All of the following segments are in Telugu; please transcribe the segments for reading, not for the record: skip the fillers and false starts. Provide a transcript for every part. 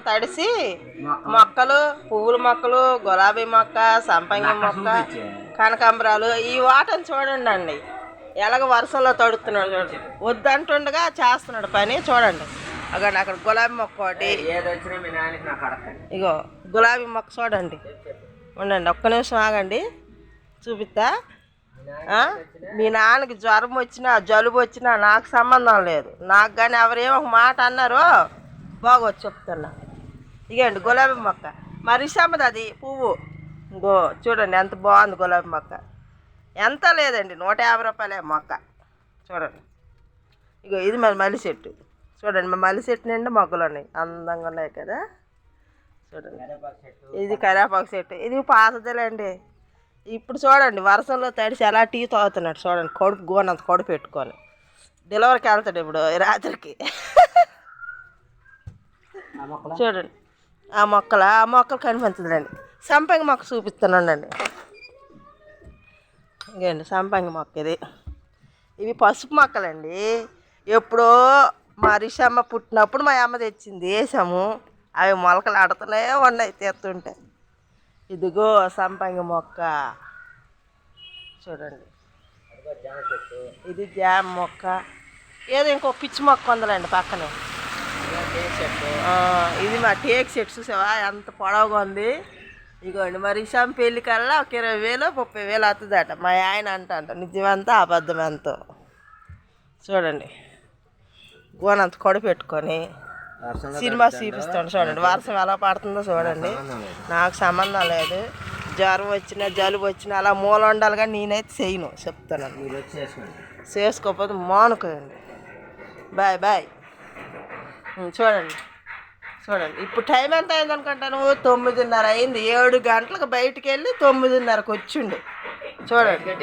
తడిసి మొక్కలు, పువ్వుల మొక్కలు, గులాబీ మొక్క, సంపంగి మొక్క, కనకాంబరాలు ఈ వాటని చూడండి అండి. ఎలాగ వర్షంలో తడుస్తున్నాడు చూడండి. వద్దంటుండగా చేస్తున్నాడు పని చూడండి. అక్కడ గులాబీ మొక్క ఒకటి, ఇగో గులాబీ మొక్క చూడండి. ఉండండి ఒక్క నిమిషం ఆగండి, చూపిస్తా. మీ నాన్నకి జ్వరం వచ్చినా జలుబు వచ్చినా నాకు సంబంధం లేదు. నాకు కానీ ఎవరేమో ఒక మాట అన్నారో బాగోచ్చు చెప్తున్నా. ఇగండి గులాబీ మొక్క, మరి సమ్మది అది పువ్వు. ఇంకో చూడండి ఎంత బాగుంది గులాబీ మొక్క. ఎంత లేదండి, 150 రూపాయలే మొక్క. చూడండి ఇగో ఇది మరి మల్లి చెట్టు. చూడండి మా మల్లి చెట్టు నిండా మొగ్గలు ఉన్నాయి, అందంగా ఉన్నాయి కదా. చూడండి ఇది కరివేపాకు చెట్టు, ఇది పాతదేలేండి. ఇప్పుడు చూడండి వర్షంలో తడిసి ఎలా టీ తాగుతున్నాడు చూడండి. కడుపు గోనంత కడుపు పెట్టుకొని డెలివరీకి వెళ్తాడు ఇప్పుడు రాత్రికి. చూడండి ఆ మొక్కలు కనిపించదండి. సంపంగి మొక్క చూపిస్తున్నానండి. ఇంకేండి సంపంగి మొక్క ఇది. ఇవి పసుపు మొక్కలండి. ఎప్పుడో మా రిషమ్మ పుట్టినప్పుడు మా అమ్మ తెచ్చింది, వేసాము. అవి మొలకలు ఆడుతూనే ఉన్నాయి తెస్తుంటే. ఇదిగో సంపంగి మొక్క చూడండి. ఇది జామ మొక్క. ఏదో ఇంకో పిచ్చి మొక్క ఉందండి పక్కనే. ఇది మా టేక్ చెట్టు చూసావా ఎంత పొడవుగా ఉంది. ఇగోండి మరి ఇషాం పెళ్ళికల్లా ఒక 20,000 30,000 అవుతుందట మా ఆయన అంట. నిజమంతా అబద్ధం ఎంతో. చూడండి గోనంత కొడ పెట్టుకొని సినిమా చూపిస్తాను చూడండి. వర్షం ఎలా పడుతుందో చూడండి. నాకు సంబంధం లేదు. జ్వరం వచ్చినా జలుబు వచ్చినా అలా మూల ఉండాలి, కానీ నేనైతే చేయను చెప్తాను. చేసుకోకపోతే మానుకోండి. Bye bye. చూడండి ఇప్పుడు టైం ఎంత అయింది అనుకుంటాను? 9:30 అయింది. 7 గంటలకు బయటికి వెళ్ళి 9:30కి వచ్చిండు. చూడండి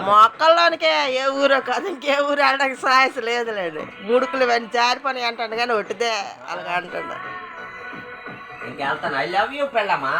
మొక్కల్లోనికే ఏ ఊరో కాదు, ఇంకే ఊరు వెళ్ళడానికి సాయస్ లేదులేండి. ముడుకులు ఇవన్నీ జారిపోయి అంటాడు, కానీ ఒట్టిదే అలాగ అంటాడు. ఇంకెళ్తాను. I love you పెళ్ళమ్మా.